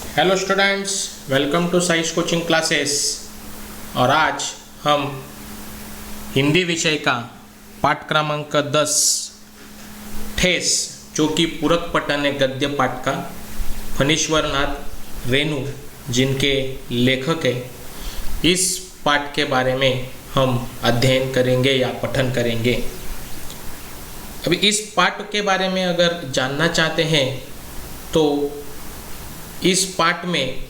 Hello students, welcome to science coaching classes. और आज हम हिंदी विषय का पाठ क्रमांक 10 ठेस, जो कि पूरक पठन है गद्य पाठ का, फणीश्वरनाथ रेणु जिनके लेखक है, इस पाठ के बारे में हम अध्ययन करेंगे या पठन करेंगे। अभी इस पाठ के बारे में अगर जानना चाहते हैं तो इस पाठ में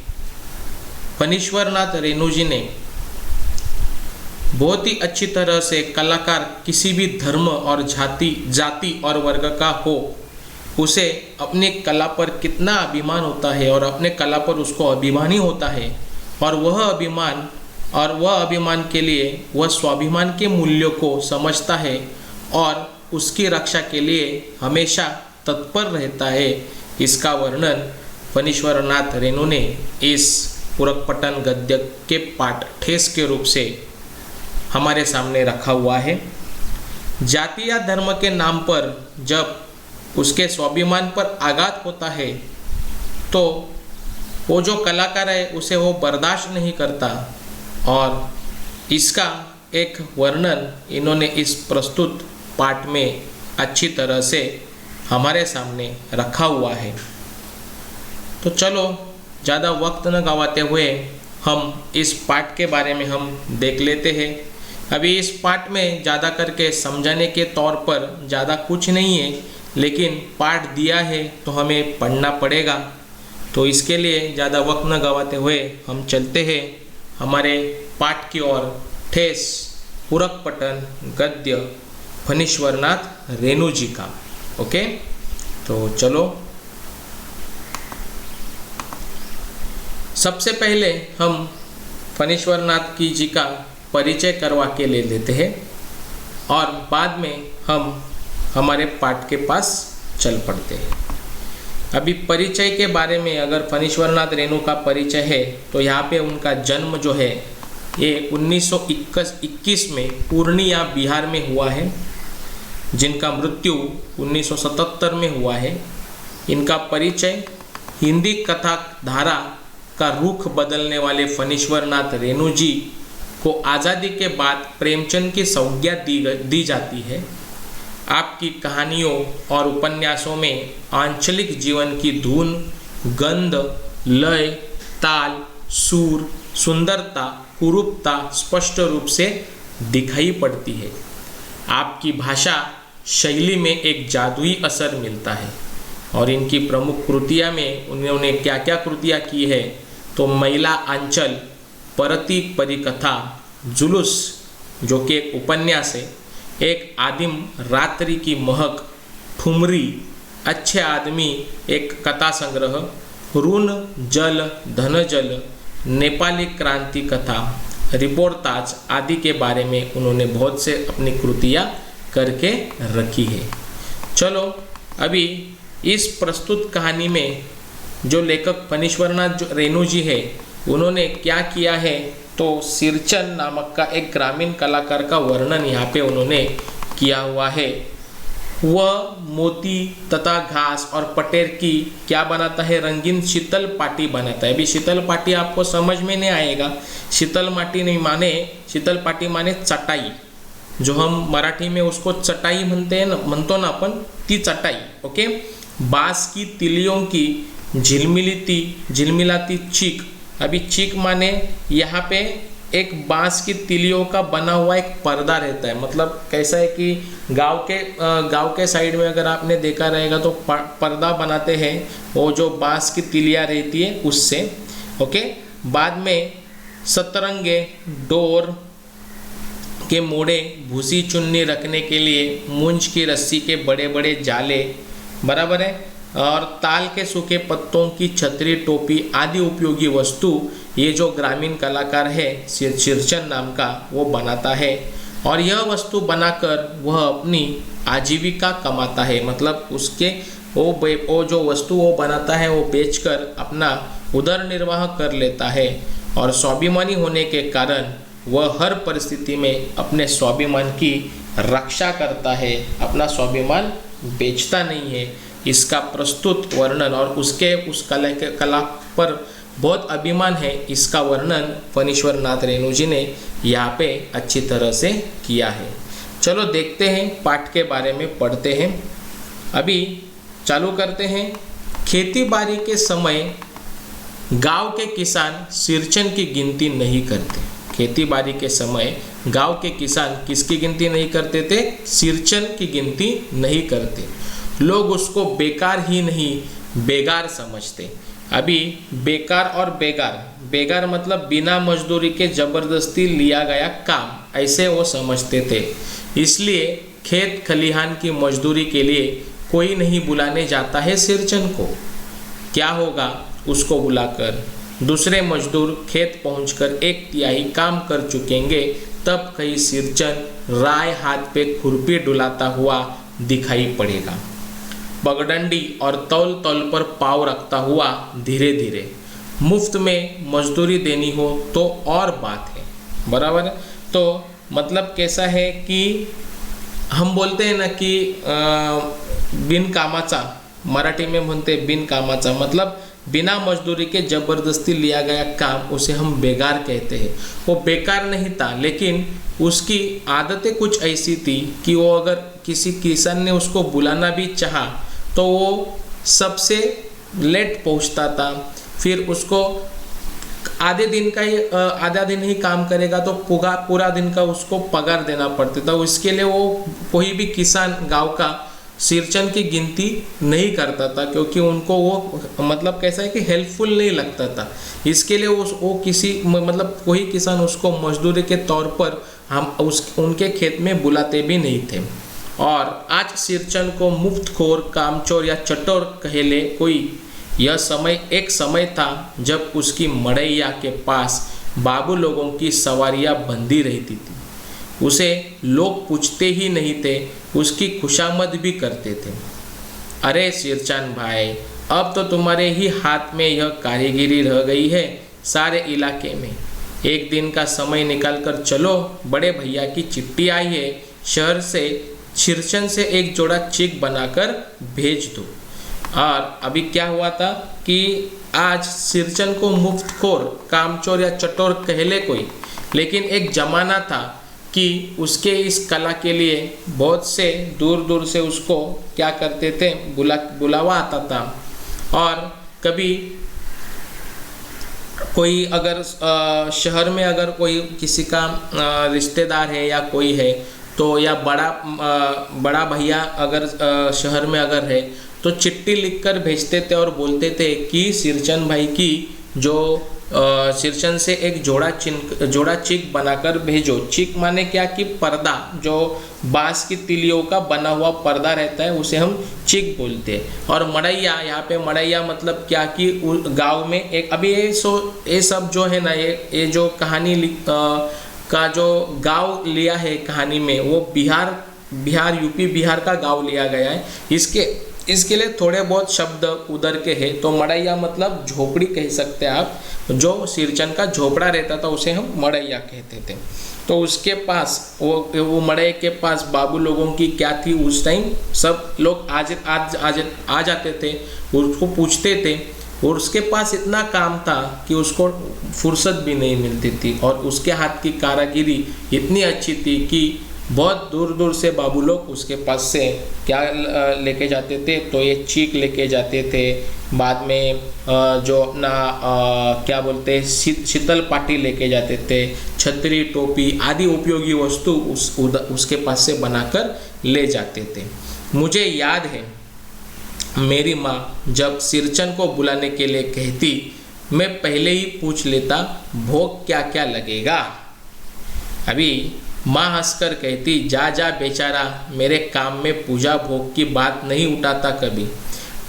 फणीश्वरनाथ रेणु जी ने बहुत ही अच्छी तरह से कलाकार किसी भी धर्म और जाति और वर्ग का हो, उसे अपने कला पर कितना अभिमान होता है और अपने कला पर उसको अभिमानी होता है, और वह अभिमान के लिए वह स्वाभिमान के मूल्यों को समझता है और उसकी रक्षा के लिए हमेशा तत्पर रहता है। इसका वर्णन फणीश्वरनाथ रेणु ने इस पूरक पठन गद्य के पाठ ठेस के रूप से हमारे सामने रखा हुआ है। जाति या धर्म के नाम पर जब उसके स्वाभिमान पर आघात होता है तो वो जो कलाकार है उसे वो बर्दाश्त नहीं करता, और इसका एक वर्णन इन्होंने इस प्रस्तुत पाठ में अच्छी तरह से हमारे सामने रखा हुआ है। तो चलो ज़्यादा वक्त न गवाते हुए हम इस पाठ के बारे में हम देख लेते हैं। अभी इस पाठ में ज़्यादा करके समझाने के तौर पर ज़्यादा कुछ नहीं है, लेकिन पाठ दिया है तो हमें पढ़ना पड़ेगा। तो इसके लिए ज़्यादा वक्त न गवाते हुए हम चलते हैं हमारे पाठ की ओर। ठेस पूरक पठन गद्य फणीश्वरनाथ रेणु जी का। ओके, तो चलो सबसे पहले हम फणीश्वरनाथ जी का परिचय करवा के ले लेते हैं और बाद में हम हमारे पाठ के पास चल पड़ते हैं। अभी परिचय के बारे में अगर फणीश्वरनाथ रेणु का परिचय है तो यहाँ पे उनका जन्म जो है ये 1921 में पूर्णिया बिहार में हुआ है, जिनका मृत्यु 1977 में हुआ है। इनका परिचय हिंदी कथा धारा का रुख बदलने वाले फणीश्वरनाथ रेणु जी को आज़ादी के बाद प्रेमचंद की संज्ञा दी जाती है। आपकी कहानियों और उपन्यासों में आंचलिक जीवन की धुन, गंध, लय, ताल, सुर, सुंदरता, कुरूपता स्पष्ट रूप से दिखाई पड़ती है। आपकी भाषा शैली में एक जादुई असर मिलता है। और इनकी प्रमुख कृतियाँ में उन्होंने क्या क्या कृतियाँ की है तो महिला आंचल, परती परिकथा, जुलूस जो कि एक उपन्यास है, एक आदिम रात्रि की महक, ठुमरी, अच्छे आदमी एक कथा संग्रह, ऋण जल धन जल, नेपाली क्रांति कथा, रिपोर्टाज आदि के बारे में उन्होंने बहुत से अपनी कृतियाँ करके रखी है। चलो अभी इस प्रस्तुत कहानी में जो लेखक फणीश्वरनाथ रेणु जी है उन्होंने क्या किया है तो सिरचन नामक का एक ग्रामीण कलाकार का वर्णन यहाँ पे उन्होंने किया हुआ है। वह मोती तथा घास और पटेर की क्या बनाता है, रंगीन शीतल पाटी बनाता है। अभी शीतल पाटी आपको समझ में नहीं आएगा। शीतल पाटी माने चटाई, जो हम मराठी में उसको चटाई म्हणतो ना आपण, ती चटाई। ओके, बांस की तिलियों की झिलमिलाती चीक। अभी चीक माने यहाँ पे एक बांस की तिलियों का बना हुआ एक पर्दा रहता है। मतलब कैसा है कि गांव के साइड में अगर आपने देखा रहेगा तो पर्दा बनाते हैं, वो जो बांस की तिलियाँ रहती है उससे। ओके, बाद में सतरंगे, डोर के मोड़े, भूसी चुन्नी रखने के लिए मूंज की रस्सी के बड़े बड़े जाले, बराबर है, और ताल के सूखे पत्तों की छतरी, टोपी आदि उपयोगी वस्तु ये जो ग्रामीण कलाकार है सिरचन नाम का वो बनाता है। और यह वस्तु बनाकर वह अपनी आजीविका कमाता है। मतलब उसके वो जो वस्तु वो बनाता है वो बेचकर अपना उदर निर्वाह कर लेता है। और स्वाभिमानी होने के कारण वह हर परिस्थिति में अपने स्वाभिमान की रक्षा करता है, अपना स्वाभिमान बेचता नहीं है। इसका प्रस्तुत वर्णन और उस कला पर बहुत अभिमान है, इसका वर्णन फणीश्वर नाथ रेणु जी ने यहाँ पे अच्छी तरह से किया है। चलो देखते हैं, पाठ के बारे में पढ़ते हैं। अभी चालू करते हैं। खेती बाड़ी के समय गांव के किसान सिरचन की गिनती नहीं करते। खेती बाड़ी के समय गांव के किसान किसकी गिनती नहीं करते थे? सिरचन की गिनती नहीं करते। लोग उसको बेकार ही नहीं बेगार समझते। अभी बेकार और बेगार मतलब बिना मजदूरी के जबरदस्ती लिया गया काम, ऐसे वो समझते थे। इसलिए खेत खलिहान की मजदूरी के लिए कोई नहीं बुलाने जाता है सिरचन को। क्या होगा? उसको बुलाकर दूसरे मजदूर खेत पहुंचकर 1/3 काम कर चुकेंगे, तब कहीं सिरचन राय हाथ पे खुरपी डुलाता हुआ दिखाई पड़ेगा। पगडंडी और तौल तौल पर पाँव रखता हुआ धीरे धीरे। मुफ्त में मजदूरी देनी हो तो और बात है, बराबर। तो मतलब कैसा है कि हम बोलते हैं ना कि बिन कामाचा, मराठी में म्हणते बिन कामाचा, मतलब बिना मजदूरी के जबरदस्ती लिया गया काम, उसे हम बेगार कहते हैं। वो बेकार नहीं था, लेकिन उसकी आदतें कुछ ऐसी थी कि वो अगर किसी किसान ने उसको बुलाना भी चाहा तो वो सबसे लेट पहुंचता था। फिर उसको आधे दिन का ही आधा दिन ही काम करेगा तो पूरा दिन का उसको पगार देना पड़ता था। उसके लिए वो कोई भी किसान गांव का सिरचन की गिनती नहीं करता था, क्योंकि उनको वो मतलब कैसा है कि हेल्पफुल नहीं लगता था। इसके लिए वो किसी मतलब कोई किसान उसको मजदूरी के तौर पर उनके खेत में बुलाते भी नहीं थे। और आज सिरचन को मुफ्तखोर, कामचोर या चटोर कह ले कोई, यह एक समय था जब उसकी मड़ैया के पास बाबू लोगों की सवारियां बंधी रहती थी। उसे लोग पूछते ही नहीं थे, उसकी खुशामद भी करते थे। अरे सिरचन भाई, अब तो तुम्हारे ही हाथ में यह कारीगिरी रह गई है सारे इलाके में। एक दिन का समय निकाल कर चलो, बड़े भैया की चिट्ठी आई है, शहर से सिरचन से एक जोड़ा चीक बनाकर भेज दो। और अभी क्या हुआ था कि आज सिरचन को मुफ्तखोर, कामचोर या चटोर कह ले कोई, लेकिन एक जमाना था कि उसके इस कला के लिए बहुत से दूर दूर से उसको क्या करते थे, बुलावा आता था। और कभी कोई अगर शहर में अगर कोई किसी का रिश्तेदार है या कोई है तो, या बड़ा भैया अगर शहर में अगर है तो चिट्ठी लिखकर भेजते थे और बोलते थे कि सिरचन भाई की जो सिरचन से एक जोड़ा चीक बनाकर भेजो। चीक माने क्या कि पर्दा, जो बांस की तिलियों का बना हुआ पर्दा रहता है उसे हम चीक बोलते हैं। और मड़ैया, यहाँ पे मड़ैया मतलब क्या कि गांव में एक, अभी ये सब जो है ना, ये जो कहानी का जो गांव लिया है कहानी में, वो बिहार यूपी बिहार का गांव लिया गया है। इसके लिए थोड़े बहुत शब्द उधर के हैं। तो मड़ैया मतलब झोपड़ी कह सकते हैं आप, जो सिरचन का झोपड़ा रहता था उसे हम मड़ैया कहते थे। तो उसके पास वो मड़ैया के पास बाबू लोगों की क्या थी उस टाइम, सब लोग आ जाते थे, उसको पूछते थे। और उसके पास इतना काम था कि उसको फुर्सत भी नहीं मिलती थी, और उसके हाथ की कारीगरी इतनी अच्छी थी कि बहुत दूर दूर से बाबू लोग उसके पास से क्या लेके जाते थे, तो ये चीक लेके जाते थे। बाद में जो अपना क्या बोलते हैं, शीतल पाटी लेके जाते थे, छतरी, टोपी आदि उपयोगी वस्तु उसके पास से बनाकर ले जाते थे। मुझे याद है मेरी माँ जब सिरचन को बुलाने के लिए कहती, मैं पहले ही पूछ लेता भोग क्या क्या लगेगा। अभी माँ हंसकर कहती, जा जा बेचारा, मेरे काम में पूजा भोग की बात नहीं उठाता कभी।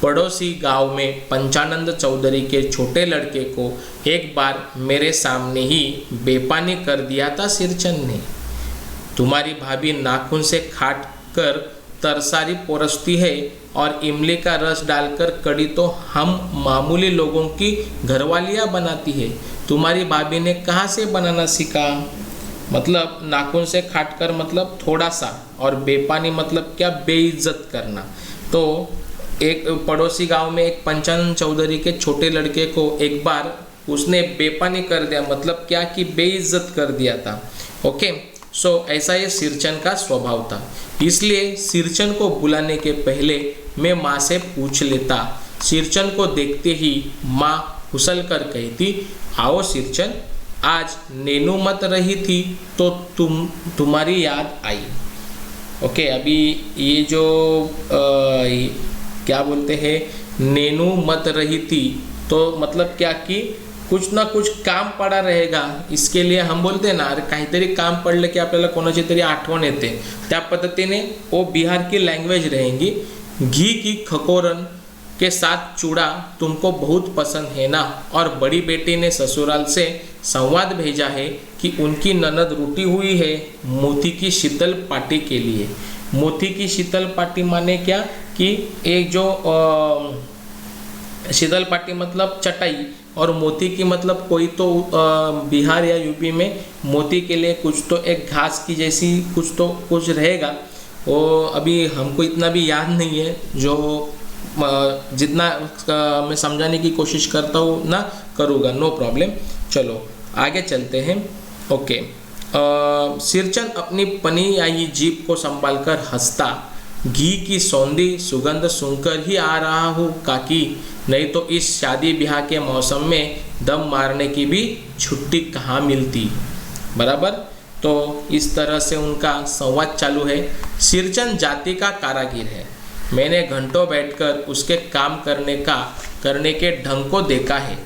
पड़ोसी गांव में पंचानंद चौधरी के छोटे लड़के को एक बार मेरे सामने ही बेपानी कर दिया था सिरचन ने। तुम्हारी भाभी नाखून से काट कर तरसारी पोरसती है और इमली का रस डालकर कड़ी तो हम मामूली लोगों की घरवालियाँ बनाती है। तुम्हारी भाभी ने कहाँ से बनाना सीखा? मतलब नाखून से काट कर मतलब थोड़ा सा, और बेपानी मतलब क्या, बेइज्जत करना। तो एक पड़ोसी गांव में एक पंचानन चौधरी के छोटे लड़के को एक बार उसने बेपानी कर दिया, मतलब क्या कि बेइज्जत कर दिया था। ओके, सो ऐसा ये सिरचन का स्वभाव था। इसलिए सिरचन को बुलाने के पहले मैं माँ से पूछ लेता। सिरचन को देखते ही माँ हुसल कर कहती, आओ सिरचन, आज नेनू मत रही थी तो तुम्हारी याद आई। ओके, अभी ये जो क्या बोलते हैं, नेनू मत रही थी, तो मतलब क्या कि कुछ ना कुछ काम पड़ा रहेगा, इसके लिए हम बोलते हैं ना, अरे काहीतरी काम पडलं की आपल्याला कोणाची तरी आठवण येते, त्या पद्धतीने वो बिहार की लैंग्वेज रहेंगी। घी की खकोरन के साथ चूड़ा तुमको बहुत पसंद है ना। और बड़ी बेटी ने ससुराल से संवाद भेजा है कि उनकी ननद रूठी हुई है मोती की शीतल पार्टी के लिए। मोती की शीतल पार्टी माने क्या कि एक जो शीतल पार्टी मतलब चटाई, और मोती की मतलब कोई तो बिहार या यूपी में मोती के लिए कुछ तो एक घास की जैसी कुछ रहेगा। वो अभी हमको इतना भी याद नहीं है, जो जितना मैं समझाने की कोशिश करता हूँ ना करूँगा, नो प्रॉब्लम। चलो आगे चलते हैं। ओके, सिरचन अपनी पनी आई जीभ को संभालकर हंसता, घी की सौंधी सुगंध सुनकर ही आ रहा हूँ काकी, नहीं तो इस शादी ब्याह के मौसम में दम मारने की भी छुट्टी कहाँ मिलती। बराबर, तो इस तरह से उनका संवाद चालू है। सिरचन जाति का कारागिर है। मैंने घंटों बैठकर उसके काम करने के ढंग को देखा है।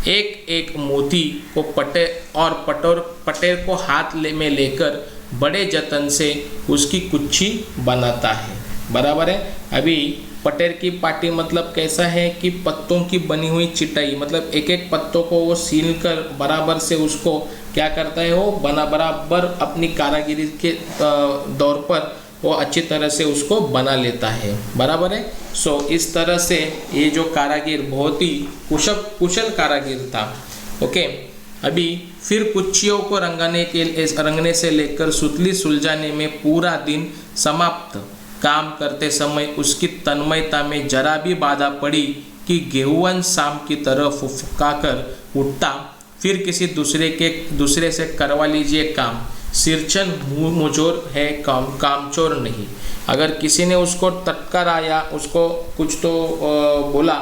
एक एक मोती को पटेर को हाथ में लेकर बड़े जतन से उसकी कुच्ची बनाता है। बराबर है। अभी पटेर की पाटी मतलब कैसा है कि पत्तों की बनी हुई चिटाई, मतलब एक एक पत्तों को वो सील कर बराबर से उसको क्या करता है, वो बराबर अपनी कारागिरी के दौर पर वो अच्छी तरह से उसको बना लेता है। बराबर है। सो इस तरह से ये जो कारागिर बहुत ही कुशल कारागिर था। ओके, अभी फिर कुच्चियों को रंगने से लेकर सुतली सुलझाने में पूरा दिन समाप्त। काम करते समय उसकी तन्मयता में जरा भी बाधा पड़ी कि गेहुवन शाम की तरह फुफकाकर उठता, फिर किसी दूसरे से करवा लीजिए काम। सिरचन मुंहजोर है, कामचोर नहीं। अगर किसी ने उसको टटकारा या उसको कुछ तो बोला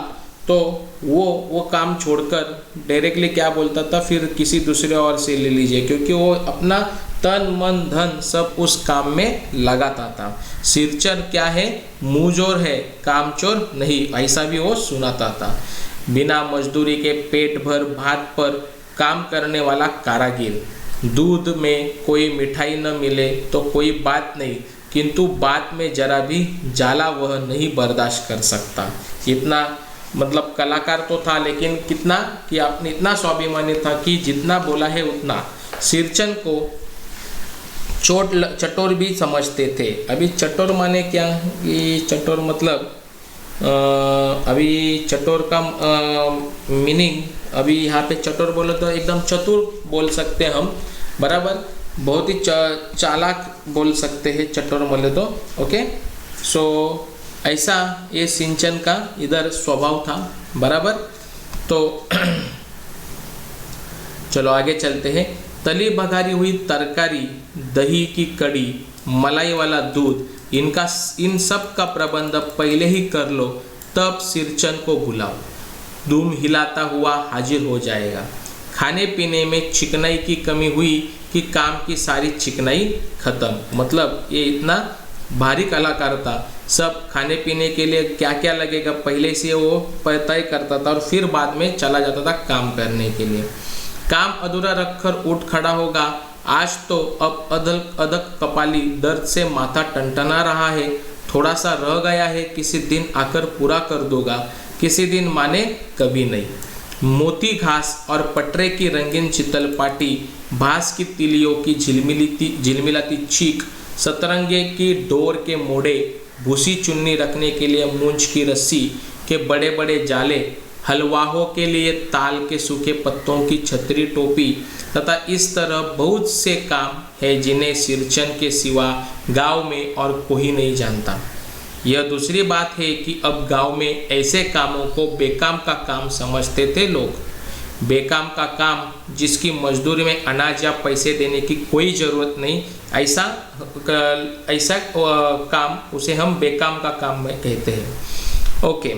तो वो काम छोड़कर डायरेक्टली क्या बोलता था, फिर किसी दूसरे और से ले लीजिए, क्योंकि वो अपना तन मन धन सब उस काम में लगाता था। सिरचन क्या है, मुंहजोर है, कामचोर नहीं, ऐसा भी वो सुनाता था। बिना मजदूरी के पेट भर भात पर काम करने वाला कारागिर। दूध में कोई मिठाई न मिले तो कोई बात नहीं, किंतु बात में जरा भी जाला वह नहीं बर्दाश्त कर सकता। इतना मतलब कलाकार तो था, लेकिन कितना कि आपने इतना स्वाभिमानी था कि जितना बोला है उतना। सिरचन को चटोर भी समझते थे। अभी चटोर माने क्या, ये चटोर मतलब अभी चटोर का मीनिंग, अभी यहाँ पे चटोर बोले तो एकदम चतुर बोल सकते हैं हम। बराबर, बहुत ही चालाक बोल सकते हैं चटोर बोले तो। ओके, सो ऐसा ये सिंचन का इधर स्वभाव था। बराबर, तो चलो आगे चलते हैं। तली भगारी हुई तरकारी, दही की कड़ी, मलाई वाला दूध, इन सब का प्रबंध पहले ही कर लो, तब सिरचन को बुलाओ। धूम हिलाता हुआ हाजिर हो जाएगा। खाने पीने में चिकनाई की कमी हुई कि काम की सारी चिकनाई खत्म। मतलब ये इतना भारी कलाकार था, सब खाने पीने के लिए क्या क्या लगेगा पहले से वो तय करता था और फिर बाद में चला जाता था काम करने के लिए। काम अधूरा रखकर उठ खड़ा होगा। आज तो अब अधक कपाली दर्द से माथा टनटना रहा है, थोड़ा सा रह गया है, किसी दिन आकर पूरा कर दूंगा, किसी दिन माने कभी नहीं। मोती घास और पटरे की रंगीन चितलपाटी, बांस की तिलियों की झिलमिलाती चीख, सतरंगे की डोर के मोड़े, भूसी चुन्नी रखने के लिए मूंछ की रस्सी के बड़े बड़े जाले, हलवाहों के लिए ताल के सूखे पत्तों की छतरी टोपी तथा इस तरह बहुत से काम है जिन्हें सिरचन के सिवा गांव में और कोई नहीं जानता। यह दूसरी बात है कि अब गांव में ऐसे कामों को बेकाम का काम समझते थे लोग। बेकाम का काम जिसकी मजदूरी में अनाज या पैसे देने की कोई ज़रूरत नहीं, ऐसा काम उसे हम बेकाम का काम में कहते हैं। ओके,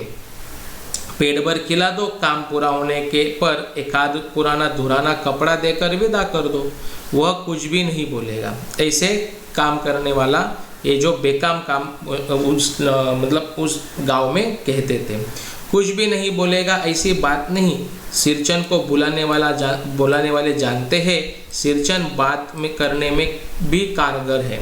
पेट भर खिला दो, काम पूरा होने के पर एकाध पुराना धुराना कपड़ा देकर विदा कर दो, वह कुछ भी नहीं बोलेगा। ऐसे काम करने वाला ये जो बेकाम काम उस गांव में कहते थे। कुछ भी नहीं बोलेगा ऐसी बात नहीं, सिरचन को बुलाने वाले जानते हैं सिरचन बात में करने में भी कारगर है।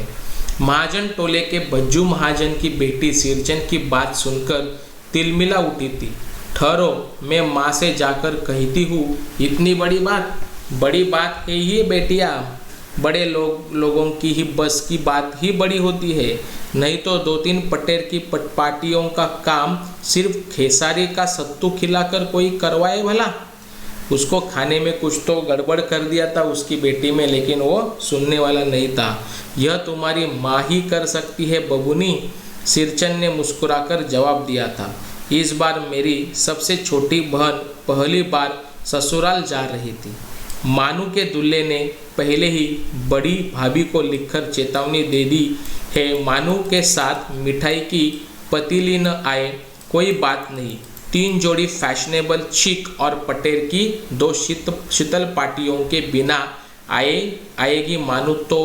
महाजन टोले के बज्जू महाजन की बेटी सिरचन की बात सुनकर तिलमिला उठी थी। ठहरो, मैं माँ से जाकर कहती हूँ, इतनी बड़ी बात है ये बेटिया, बड़े लोगों की ही बस की बात ही बड़ी होती है, नहीं तो 2-3 पटेर की पार्टियों का काम सिर्फ खेसारी का सत्तू खिलाकर कोई करवाए भला। उसको खाने में कुछ तो गड़बड़ कर दिया था उसकी बेटी में, लेकिन वो सुनने वाला नहीं था। यह तुम्हारी माँ ही कर सकती है बबुनी, सिरचन ने मुस्कुराकर जवाब दिया था। इस बार मेरी सबसे छोटी बहन पहली बार ससुराल जा रही थी। मानू के दूल्हे ने पहले ही बड़ी भाभी को लिखकर चेतावनी दे दी है, मानू के साथ मिठाई की पतीली न आए कोई बात नहीं, 3 जोड़ी फैशनेबल चीक और पटेर की 2 शीतल पार्टियों के बिना आएगी मानू तो।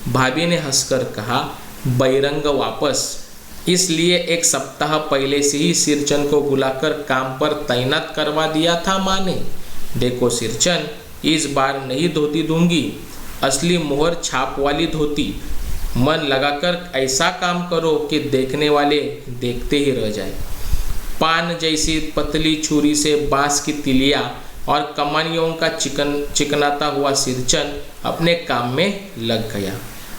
भाभी ने हंसकर कहा, बैरंग वापस। इसलिए 1 सप्ताह पहले से ही सिरचन को बुलाकर काम पर तैनात करवा दिया था माँ ने। देखो सिरचन, इस बार नहीं धोती दूंगी, असली मोहर छाप वाली धोती। मन लगाकर ऐसा काम करो कि देखने वाले देखते ही रह जाए। पान जैसी पतली छुरी से बांस की तिलिया और कमानियों का चिकनाता हुआ सिरचन अपने काम में लग गया।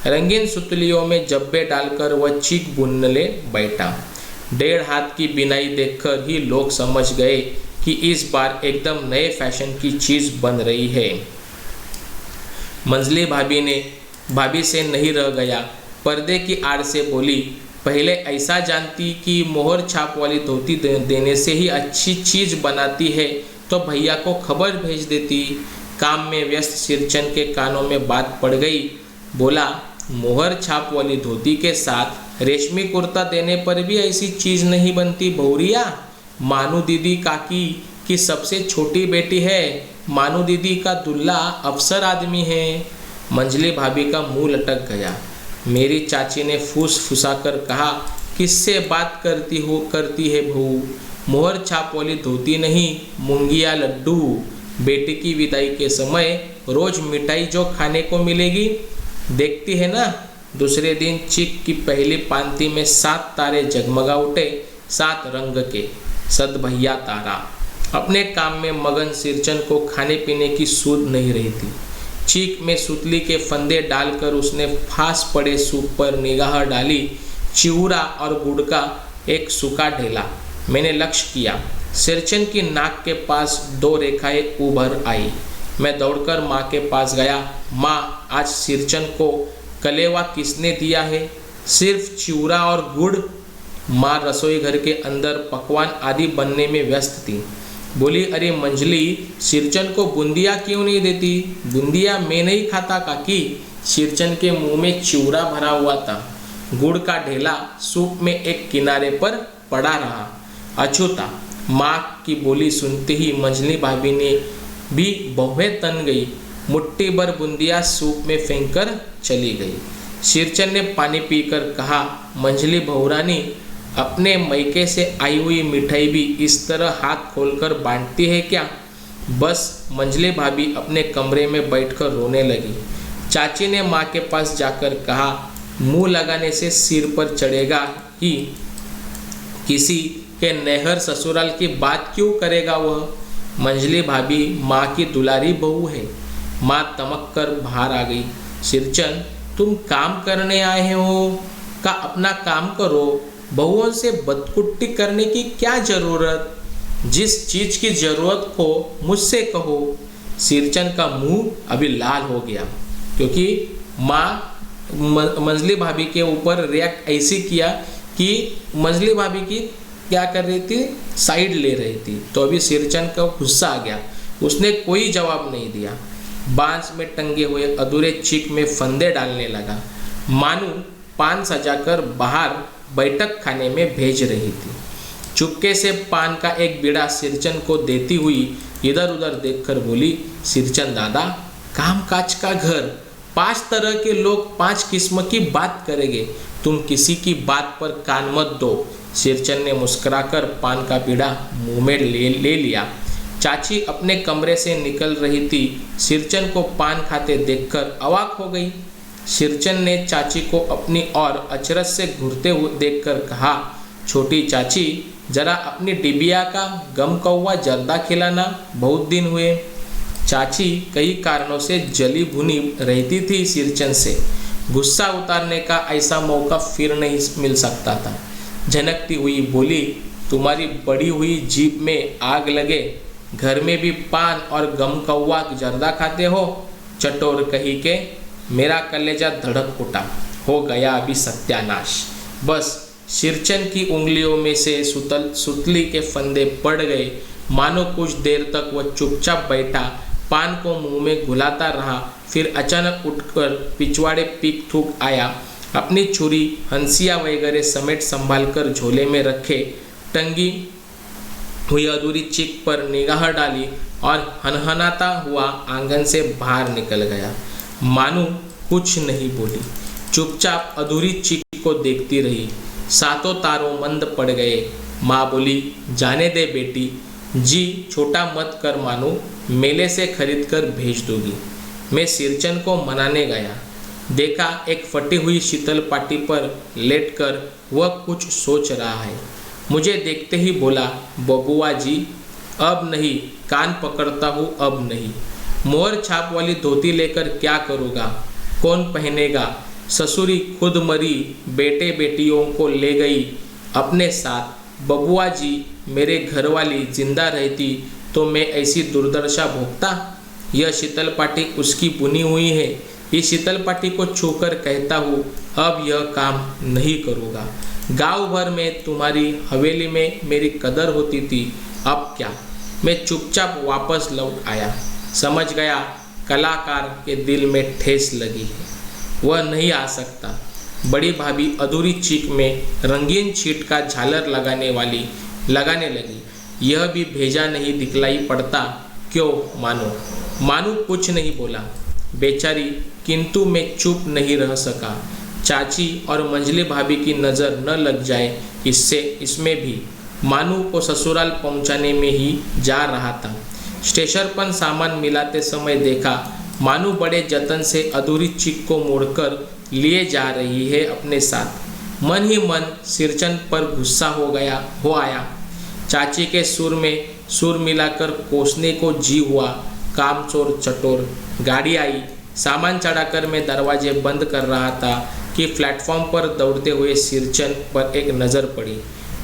रंगीन सुतलियों में जब्बे डालकर वह चीक बुनने बैठा। 1.5 हाथ की बिनाई देखकर ही लोग समझ गए कि इस बार एकदम नए फैशन की चीज़ बन रही है। मंजली भाभी से नहीं रह गया, पर्दे की आड़ से बोली, पहले ऐसा जानती कि मोहर छाप वाली धोती देने से ही अच्छी चीज़ बनाती है तो भैया को खबर भेज देती। काम में व्यस्त सिरचन के कानों में बात पड़ गई। बोला, मोहर छाप वाली धोती के साथ रेशमी कुर्ता देने पर भी ऐसी चीज़ नहीं बनती भौरिया। मानू दीदी काकी की सबसे छोटी बेटी है, मानू दीदी का दूल्हा अफसर आदमी है। मंजली भाभी का मुंह लटक गया। मेरी चाची ने फुसफुसाकर कहा, किससे बात करती है बहू, मोहर छाप वाली धोती नहीं, मूंगिया लड्डू। बेटी की विदाई के समय रोज मिठाई जो खाने को मिलेगी, देखती है ना। दूसरे दिन चिक की पहली पांति में 7 तारे जगमगा उठे, 7 रंग के, सद भैया तारा। अपने काम में मगन सिरचन को खाने पीने की सूध नहीं रही थी। चीक में सुतली के फंदे डालकर उसने फांस पड़े सूप पर निगाह डाली। चिउरा और गुड़ का एक सूखा ढेला। मैंने लक्ष्य किया, सिरचन की नाक के पास 2 रेखाएं उभर आई। मैं दौड़कर माँ के पास गया। माँ, आज सिरचन को कलेवा किसने दिया है? सिर्फ चिउरा और गुड़। माँ रसोई घर के अंदर पकवान आदि बनने में व्यस्त थी। बोली, अरे मंजली, सिरचन को बूंदिया क्यों नहीं देती? बूंदिया मैं नहीं खाता काकी। सिरचन के मुंह में चिउरा भरा हुआ था। गुड़ का ढेला सूप में एक किनारे पर पड़ा रहा। अछूता। माँ की बोली सुनते ही मंजली भाभी ने भी बहुए तन गई। मुट्ठी भर बूंदिया सूप में फेंक कर चली गई। सिरचन ने पानी पीकर कहा, मंजली बहुरानी, अपने मैके से आई हुई मिठाई भी इस तरह हाथ खोलकर बांटती है क्या? बस मंजली भाभी अपने कमरे में बैठकर रोने लगी। चाची ने माँ के पास जाकर कहा, मुंह लगाने से सिर पर चढ़ेगा ही, किसी के नहर ससुराल की बात क्यों करेगा वह? मंजली भाभी माँ की दुलारी बहू है। माँ तमक कर बाहर आ गई। सिरचन, तुम काम करने आए हो का अपना काम करो, बहुओं से बदकुट्टी करने की क्या जरूरत? जिस चीज की जरूरत हो मुझसे कहो। सिरचन का मुंह अभी लाल हो गया क्योंकि माँ मंजली भाभी के ऊपर रिएक्ट ऐसी किया कि मंजली भाभी की क्या कर रही थी, साइड ले रही थी। तो अभी सिरचंद को गुस्सा आ गया, उसने कोई जवाब नहीं दिया। बांस में टंगे हुए अधूरे चिक में फंदे डालने लगा। मानू पान सजाकर बाहर बैठक खाने में भेज रही थी। चुपके से पान का एक बीड़ा सिरचंद को देती हुई इधर उधर देखकर बोली, सिरचंद दादा, काम काज का घर, 5 तरह के लोग 5 किस्म की बात करेंगे, तुम किसी की बात पर कान मत दो। सिरचंद ने मुस्कुराकर पान का बीड़ा मुंह में ले लिया। चाची अपने कमरे से निकल रही थी। सिरचंद को पान खाते देखकर अवाक हो गई। सिरचंद ने चाची को अपनी ओर अचरज से घूरते हुए देखकर कहा, छोटी चाची, जरा अपनी डिबिया का गम कौवा जर्दा खिलाना, बहुत दिन हुए। चाची कई कारणों से जली भुनी रहती थी सिरचंद से। गुस्सा उतारने का ऐसा मौका फिर नहीं मिल सकता था। झनकती हुई बोली, तुम्हारी बड़ी हुई जीभ में आग लगे, घर में भी पान और गम कौवा जर्दा खाते हो। चटोर कही के मेरा कलेजा धड़क उठा, हो गया अभी सत्यानाश। बस सिरचंद की उंगलियों में से सुतली के फंदे पड़ गए। मानो कुछ देर तक वह चुपचाप बैठा पान को मुंह में घुलाता रहा। फिर अचानक उठकर पिछवाड़े पीक थूक आया। अपनी छुरी, हंसिया वगैरह समेट संभाल कर झोले में रखे टंगी हुई अधूरी चिक पर निगाह डाली और हनहनाता हुआ आंगन से बाहर निकल गया। मानू कुछ नहीं बोली, चुपचाप अधूरी चिक को देखती रही। सातों तारों मंद पड़ गए। माँ बोली, जाने दे बेटी, जी छोटा मत कर मानू, मेले से खरीद कर भेज दूंगी। मैं सिरचंद को मनाने गया, देखा एक फटी हुई शीतल पाटी पर लेटकर वह कुछ सोच रहा है। मुझे देखते ही बोला, बबुआ जी अब नहीं, कान पकड़ता हूँ अब नहीं। मोहर छाप वाली धोती लेकर क्या करूँगा, कौन पहनेगा। ससुरी खुद मरी, बेटे बेटियों को ले गई अपने साथ। बबुआ जी मेरे घरवाली जिंदा रहती तो मैं ऐसी दुर्दशा भोगता। यह शीतल पाटी उसकी बुनी हुई है। इस शीतल पाटी को छूकर कहता हूँ अब यह काम नहीं करूँगा। गांव भर में तुम्हारी हवेली में मेरी कदर होती थी, अब क्या। मैं चुपचाप वापस लौट आया। समझ गया कलाकार के दिल में ठेस लगी है, वह नहीं आ सकता। बड़ी भाभी अधूरी चीख में रंगीन छीट का झालर लगाने लगी। यह भी भेजा नहीं दिखलाई पड़ता क्यों मानो। मानू कुछ नहीं बोला बेचारी, किंतु मैं चुप नहीं रह सका। चाची और मंजली भाभी की नज़र न लग जाए इसमें भी मानू को ससुराल पहुंचाने में ही जा रहा था। स्टेशन पर सामान मिलाते समय देखा मानू बड़े जतन से अधूरी चिक को मोड़कर लिए जा रही है अपने साथ। मन ही मन सिरचंद पर गुस्सा हो आया। चाची के सुर में सुर मिलाकर कोसने को जी हुआ। कामचोर चटोर। गाड़ी आई, सामान चढ़ाकर मैं दरवाजे बंद कर रहा था कि प्लेटफॉर्म पर दौड़ते हुए सिरचंद पर एक नज़र पड़ी।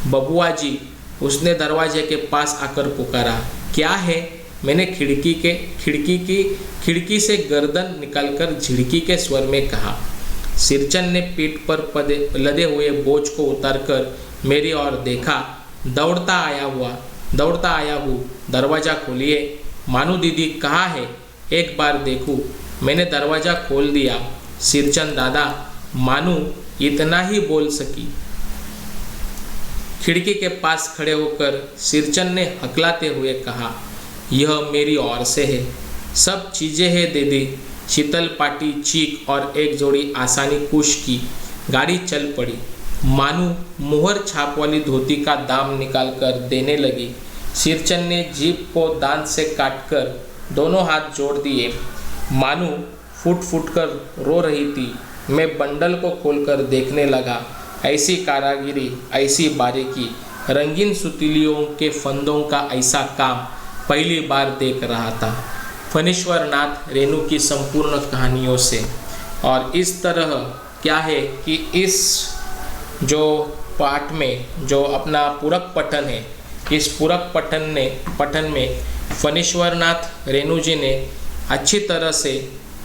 बबुआ जी, उसने दरवाजे के पास आकर पुकारा। क्या है? मैंने खिड़की से गर्दन निकालकर झिड़की के स्वर में कहा। सिरचंद ने पीठ पर लदे हुए बोझ को उतारकर मेरी ओर देखा। दौड़ता आया हूँ, दरवाज़ा खोलिए। मानू दीदी कहाँ है? एक बार देखूँ। मैंने दरवाज़ा खोल दिया। सिरचंद दादा, मानू इतना ही बोल सकी। खिड़की के पास खड़े होकर सिरचंद ने हकलाते हुए कहा, यह मेरी ओर से है, सब चीज़ें हैं दीदी। शीतल पाटी, चीक और एक जोड़ी आसानी कुश की। गाड़ी चल पड़ी। मानू मुहर छाप वाली धोती का दाम निकाल कर देने लगी। सिरचंद ने जीभ को दांत से काटकर दोनों हाथ जोड़ दिए। मानू फुट फुट कर रो रही थी। मैं बंडल को खोलकर देखने लगा। ऐसी कारागिरी, ऐसी बारीकी, रंगीन सुतीलियों के फंदों का ऐसा काम पहली बार देख रहा था। फणीश्वर नाथ रेणु की संपूर्ण कहानियों से। और इस तरह क्या है कि इस जो पाठ में जो अपना पूरक पठन है, इस पूरक पठन में फणीश्वर नाथ रेणु जी ने अच्छी तरह से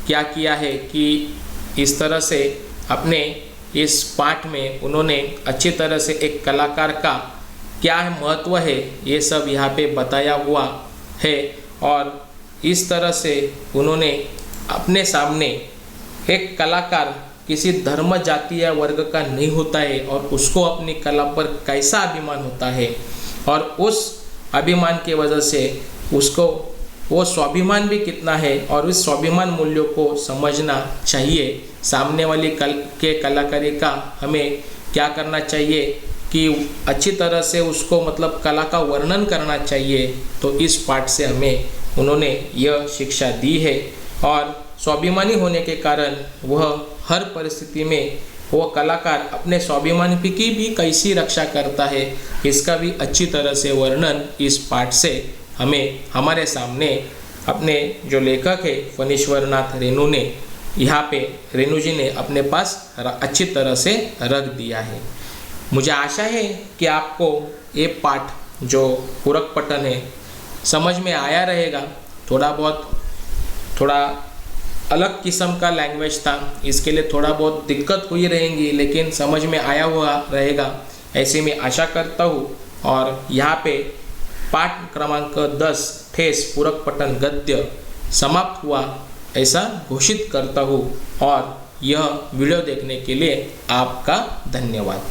क्या किया है कि इस तरह से अपने इस पाठ में उन्होंने अच्छी तरह से एक कलाकार का क्या है महत्व है ये सब यहाँ पे बताया हुआ है। और इस तरह से उन्होंने अपने सामने एक कलाकार किसी धर्म जाति या वर्ग का नहीं होता है और उसको अपनी कला पर कैसा अभिमान होता है और उस अभिमान की वजह से उसको वो स्वाभिमान भी कितना है और उस स्वाभिमान मूल्यों को समझना चाहिए। सामने वाली के कलाकारी का हमें क्या करना चाहिए कि अच्छी तरह से उसको मतलब कला का वर्णन करना चाहिए। तो इस पाठ से हमें उन्होंने यह शिक्षा दी है और स्वाभिमानी होने के कारण वह हर परिस्थिति में वो कलाकार अपने स्वाभिमान की भी कैसी रक्षा करता है इसका भी अच्छी तरह से वर्णन इस पाठ से हमें हमारे सामने अपने जो लेखक है फणीश्वर नाथ रेणु ने यहाँ पे रेणु जी ने अपने पास अच्छी तरह से रख दिया है। मुझे आशा है कि आपको ये पाठ जो पूरक पठन है समझ में आया रहेगा। थोड़ा अलग किस्म का लैंग्वेज था, इसके लिए थोड़ा बहुत दिक्कत हुई रहेंगी लेकिन समझ में आया हुआ रहेगा ऐसे मैं आशा करता हूँ। और यहाँ पे पाठ क्रमांक 10 ठेस पूरक पठन गद्य समाप्त हुआ ऐसा घोषित करता हूँ और यह वीडियो देखने के लिए आपका धन्यवाद।